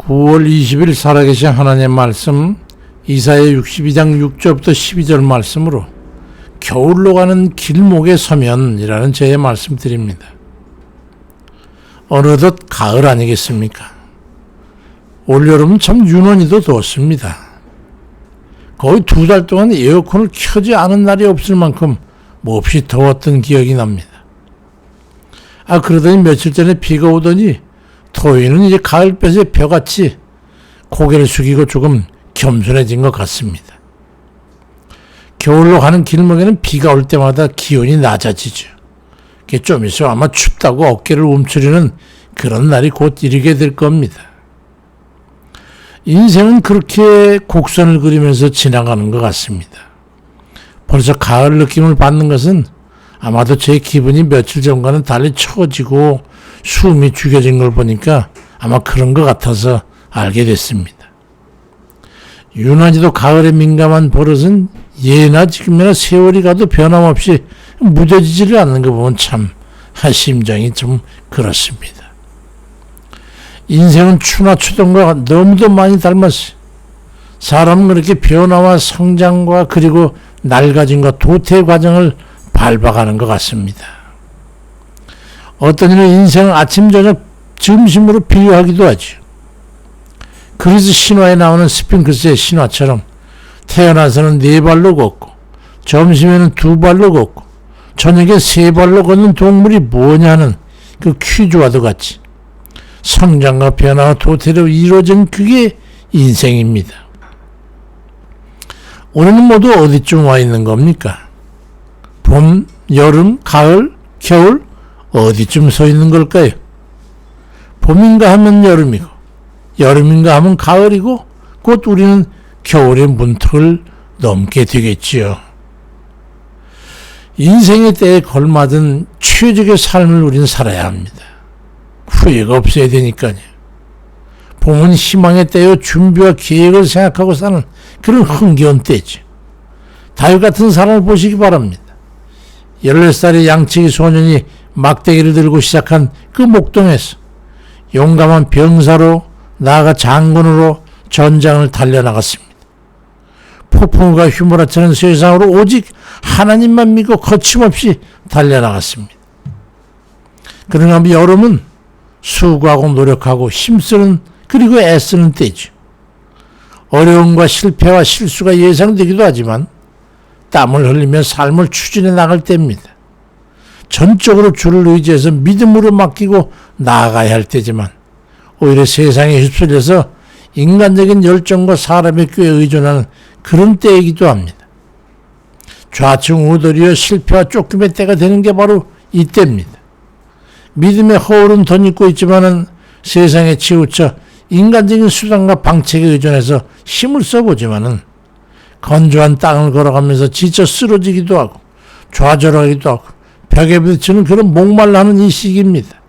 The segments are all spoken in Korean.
9월 20일 살아계신 하나님의 말씀 이사야 62장 6절부터 12절 말씀으로 겨울로 가는 길목에 서면이라는 제의 말씀드립니다. 어느덧 가을 아니겠습니까? 올여름은 참 유난히도 덥습니다. 거의 2달 동안 에어컨을 켜지 않은 날이 없을 만큼 몹시 더웠던 기억이 납니다. 그러더니 며칠 전에 비가 오더니 토요일은 이제 가을볕에 벼같이 고개를 숙이고 조금 겸손해진 것 같습니다. 겨울로 가는 길목에는 비가 올 때마다 기온이 낮아지죠. 좀 있으면 아마 춥다고 어깨를 움츠리는 그런 날이 곧 이르게 될 겁니다. 인생은 그렇게 곡선을 그리면서 지나가는 것 같습니다. 벌써 가을 느낌을 받는 것은 아마도 제 기분이 며칠 전과는 달리 처지고 숨이 죽여진 걸 보니까 아마 그런 것 같아서 알게 됐습니다. 유난히도 가을에 민감한 버릇은 예나 지금이나 세월이 가도 변함없이 무뎌지지를 않는 거 보면 참 심정이 좀 그렇습니다. 인생은 추나 추동과 너무도 많이 닮았어요. 사람은 그렇게 변화와 성장과 그리고 낡아짐과 도태 과정을 밟아가는 것 같습니다. 어떤 이는 인생을 아침, 저녁, 점심으로 비유하기도 하죠. 그리스 신화에 나오는 스핑크스의 신화처럼 태어나서는 4발로 걷고 점심에는 2발로 걷고 저녁에 3발로 걷는 동물이 뭐냐는 그 퀴즈와도 같이 성장과 변화와 도태로 이루어진 그게 인생입니다. 우리는 모두 어디쯤 와 있는 겁니까? 봄, 여름, 가을, 겨울 어디쯤 서 있는 걸까요? 봄인가 하면 여름이고 여름인가 하면 가을이고 곧 우리는 겨울의 문턱을 넘게 되겠지요. 인생의 때에 걸맞은 최적의 삶을 우리는 살아야 합니다. 후회가 없어야 되니까요. 봄은 희망의 때요, 준비와 계획을 생각하고 사는 그런 흥겨운 때죠. 다윗 같은 사람을 보시기 바랍니다. 14살의 양치기 소년이 막대기를 들고 시작한 그 목동에서 용감한 병사로 나아가 장군으로 전장을 달려나갔습니다. 폭풍우가 휘몰아치는 세상으로 오직 하나님만 믿고 거침없이 달려나갔습니다. 그러나 여름은 수고하고 노력하고 힘쓰는 그리고 애쓰는 때죠. 어려움과 실패와 실수가 예상되기도 하지만 땀을 흘리며 삶을 추진해 나갈 때입니다. 전적으로 주를 의지해서 믿음으로 맡기고 나아가야 할 때지만 오히려 세상에 휩쓸려서 인간적인 열정과 사람의 꾀에 의존하는 그런 때이기도 합니다. 좌충 우돌이여 실패와 쫓김의 때가 되는 게 바로 이때입니다. 믿음의 허울은 덧입고 있지만은 세상에 치우쳐 인간적인 수단과 방책에 의존해서 힘을 써보지만은 건조한 땅을 걸어가면서 지쳐 쓰러지기도 하고 좌절하기도 하고 벽에 부딪히는 그런 목말라하는 이 시기입니다.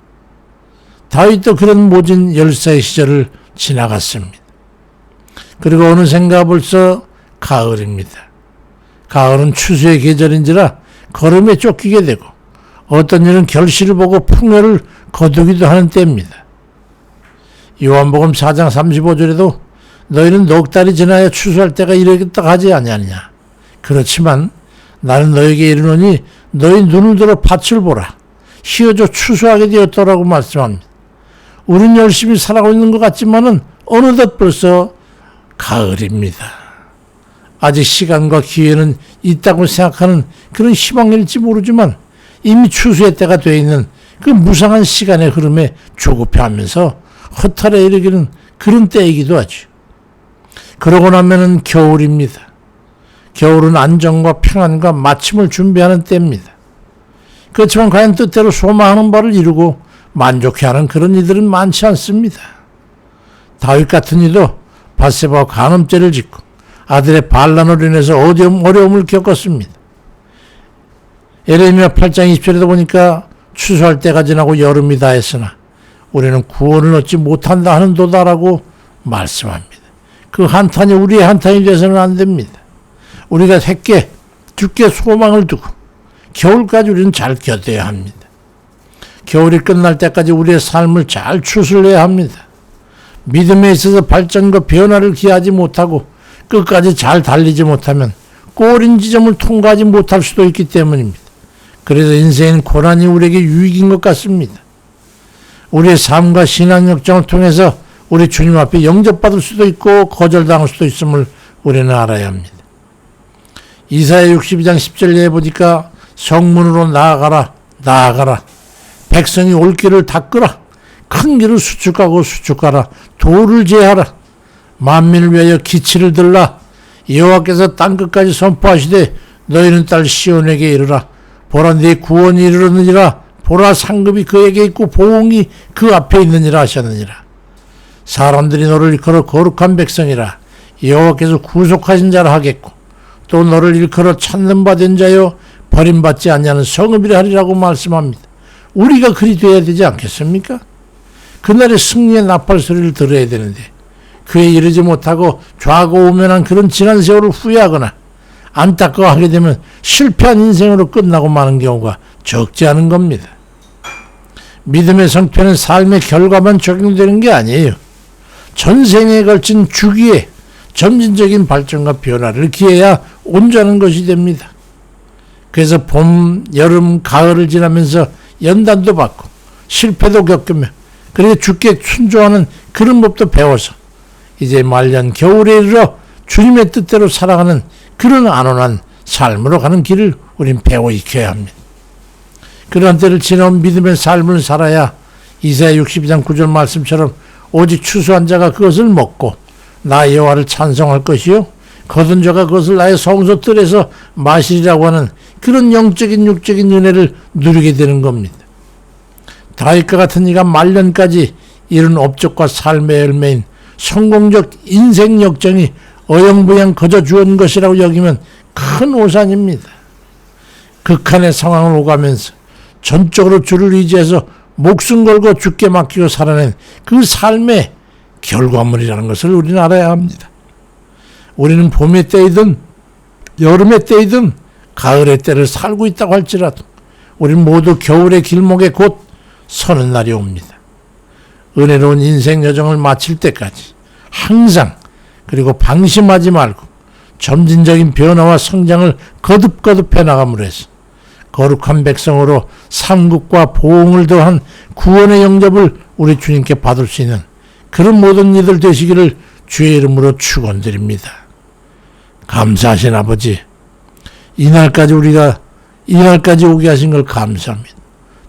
다윗도 그런 모진 열사의 시절을 지나갔습니다. 그리고 어느샌가 벌써 가을입니다. 가을은 추수의 계절인지라 걸음에 쫓기게 되고 어떤 일은 결실을 보고 풍요를 거두기도 하는 때입니다. 요한복음 4장 35절에도 너희는 넉 달이 지나야 추수할 때가 이르겠다 하지 아니하느냐. 그렇지만 나는 너에게 이르노니 너희 눈을 들어 밭을 보라. 휘어져 추수하게 되었더라고 말씀합니다. 우린 열심히 살아가고 있는 것 같지만은 어느덧 벌써 가을입니다. 아직 시간과 기회는 있다고 생각하는 그런 희망일지 모르지만 이미 추수의 때가 되어 있는 그 무상한 시간의 흐름에 조급해하면서 허탈에 이르기는 그런 때이기도 하죠. 그러고 나면은 겨울입니다. 겨울은 안정과 평안과 마침을 준비하는 때입니다. 그렇지만 과연 뜻대로 소망하는 바를 이루고 만족해하는 그런 이들은 많지 않습니다. 다윗 같은 이도 밧세바와 간음죄를 짓고 아들의 반란으로 인해서 어려움을 겪었습니다. 에레미야 8장 20절에도 보니까 추수할 때가 지나고 여름이 다 했으나 우리는 구원을 얻지 못한다 하는도다라고 말씀합니다. 그 한탄이 우리의 한탄이 돼서는 안 됩니다. 우리가 죽게 소망을 두고 겨울까지 우리는 잘 견뎌야 합니다. 겨울이 끝날 때까지 우리의 삶을 잘 추스려야 합니다. 믿음에 있어서 발전과 변화를 기하지 못하고 끝까지 잘 달리지 못하면 꼬린 지점을 통과하지 못할 수도 있기 때문입니다. 그래서 인생은 고난이 우리에게 유익인 것 같습니다. 우리의 삶과 신앙 역정을 통해서 우리 주님 앞에 영접받을 수도 있고 거절당할 수도 있음을 우리는 알아야 합니다. 이사야 62장 10절에 보니까 성문으로 나아가라 나아가라 백성이 올 길을 닦으라 큰 길을 수축하고 수축하라 도를 제하라 만민을 위하여 기치를 들라 여호와께서 땅끝까지 선포하시되 너희는 딸 시온에게 이르라 보라 네 구원이 이르느니라 보라 상급이 그에게 있고 보응이 그 앞에 있느니라 하셨느니라. 사람들이 너를 일컬어 거룩한 백성이라 여호와께서 구속하신 자라 하겠고 또 너를 일컬어 찾는 바 된 자여 버림받지 아니하는 성읍이라 하리라고 말씀합니다. 우리가 그리 되어야 되지 않겠습니까? 그날의 승리의 나팔 소리를 들어야 되는데 그에 이르지 못하고 좌고우면한 그런 지난 세월을 후회하거나 안타까워하게 되면 실패한 인생으로 끝나고 마는 경우가 적지 않은 겁니다. 믿음의 성패는 삶의 결과만 적용되는 게 아니에요. 전생에 걸친 주기에 점진적인 발전과 변화를 기해야 온전한 것이 됩니다. 그래서 봄, 여름, 가을을 지나면서 연단도 받고 실패도 겪으며 그리고 주께 순종하는 그런 법도 배워서 이제 말년 겨울에 이르러 주님의 뜻대로 살아가는 그런 안온한 삶으로 가는 길을 우린 배워 익혀야 합니다. 그런 때를 지나온 믿음의 삶을 살아야 이사야 62장 9절 말씀처럼 오직 추수한 자가 그것을 먹고 나 여호와를 찬송할 것이요 거둔 자가 그것을 나의 성소뜰에서 마시리라고 하는 그런 영적인 육적인 은혜를 누리게 되는 겁니다. 다윗과 같은 이가 말년까지 이런 업적과 삶의 열매인 성공적 인생 역정이 어영부영 거저 주은 것이라고 여기면 큰 오산입니다. 극한의 상황을 오가면서 전적으로 주를 의지해서 목숨 걸고 주께 맡기고 살아낸 그 삶의 결과물이라는 것을 우리는 알아야 합니다. 우리는 봄의 때이든 여름의 때이든 가을의 때를 살고 있다고 할지라도 우리는 모두 겨울의 길목에 곧 서는 날이 옵니다. 은혜로운 인생 여정을 마칠 때까지 항상 그리고 방심하지 말고 점진적인 변화와 성장을 거듭거듭 해나감으로 해서 거룩한 백성으로 상급과 보응을 더한 구원의 영접을 우리 주님께 받을 수 있는 그런 모든 이들 되시기를 주의 이름으로 축원드립니다. 감사하신 아버지, 이날까지 오게 하신 걸 감사합니다.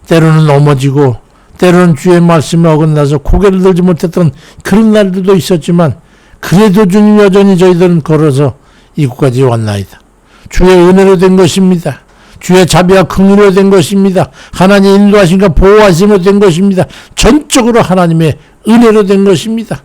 때로는 넘어지고 때로는 주의 말씀에 어긋나서 고개를 들지 못했던 그런 날들도 있었지만 그래도 주님 여전히 저희들은 걸어서 이곳까지 왔나이다. 주의 은혜로 된 것입니다. 주의 자비와 긍휼로 된 것입니다. 하나님 인도하심과 보호하심으로 된 것입니다. 전적으로 하나님의 은혜로 된 것입니다.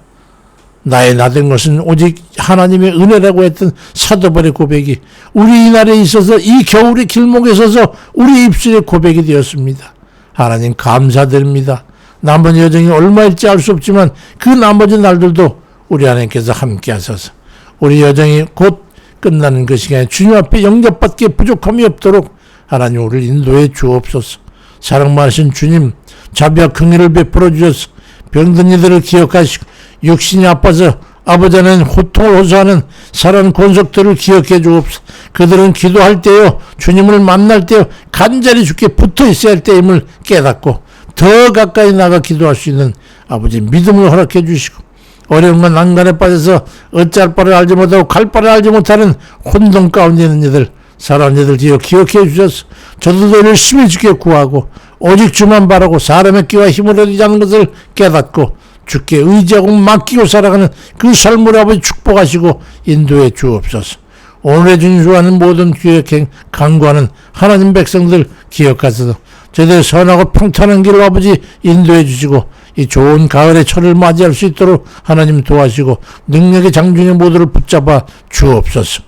나의 나 된 것은 오직 하나님의 은혜라고 했던 사도 바울의 고백이 우리 이날에 있어서 이 겨울의 길목에 서서 우리 입술의 고백이 되었습니다. 하나님 감사드립니다. 남은 여정이 얼마일지 알 수 없지만 그 나머지 날들도 우리 하나님께서 함께 하셔서 우리 여정이 곧 끝나는 그 시간에 주님 앞에 영접받기에 부족함이 없도록 하나님 우리를 인도해 주옵소서. 사랑 많으신 주님 자비와 긍휼을 베풀어 주셔서 병든 이들을 기억하시고 육신이 아파서 아버지 하나님 호통을 호소하는 사랑 권속들을 기억해 주옵소서. 그들은 기도할 때요 주님을 만날 때요 간절히 주께 붙어 있어야 할 때임을 깨닫고 더 가까이 나가 기도할 수 있는 아버지 믿음을 허락해 주시고 어려움과 난간에 빠져서 어찌할 바를 알지 못하고 갈 바를 알지 못하는 혼돈 가운데 있는 이들 사랑하는 이들 기억해 주셔서 저들도 열심히 주께 구하고 오직 주만 바라고 사람의 끼와 힘을 얻지 않는 것을 깨닫고 주께 의지하고 맡기고 살아가는 그 삶을 아버지 축복하시고 인도해 주옵소서. 오늘의 주님 좋아하는 모든 교회 강구하는 하나님 백성들 기억하소서. 저희들 선하고 평탄한 길을 아버지 인도해 주시고 이 좋은 가을의 철을 맞이할 수 있도록 하나님 도와주시고 능력의 장중에 모두를 붙잡아 주옵소서.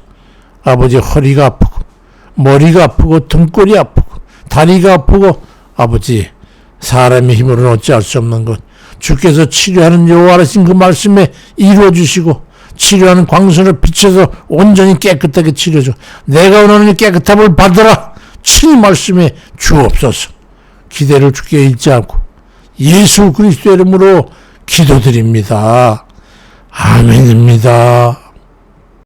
아버지 허리가 아프고 머리가 아프고 등골이 아프고 다리가 아프고 아버지 사람의 힘으로는 어찌할 수 없는 것 주께서 치료하는 여호와라신 그 말씀에 이루어 주시고 치료하는 광선을 비춰서 온전히 깨끗하게 치료줘 내가 원하는 깨끗함을 받으라 친히 말씀에 주옵소서. 기대를 주께 잃지 않고 예수 그리스도의 이름으로 기도드립니다. 아멘입니다.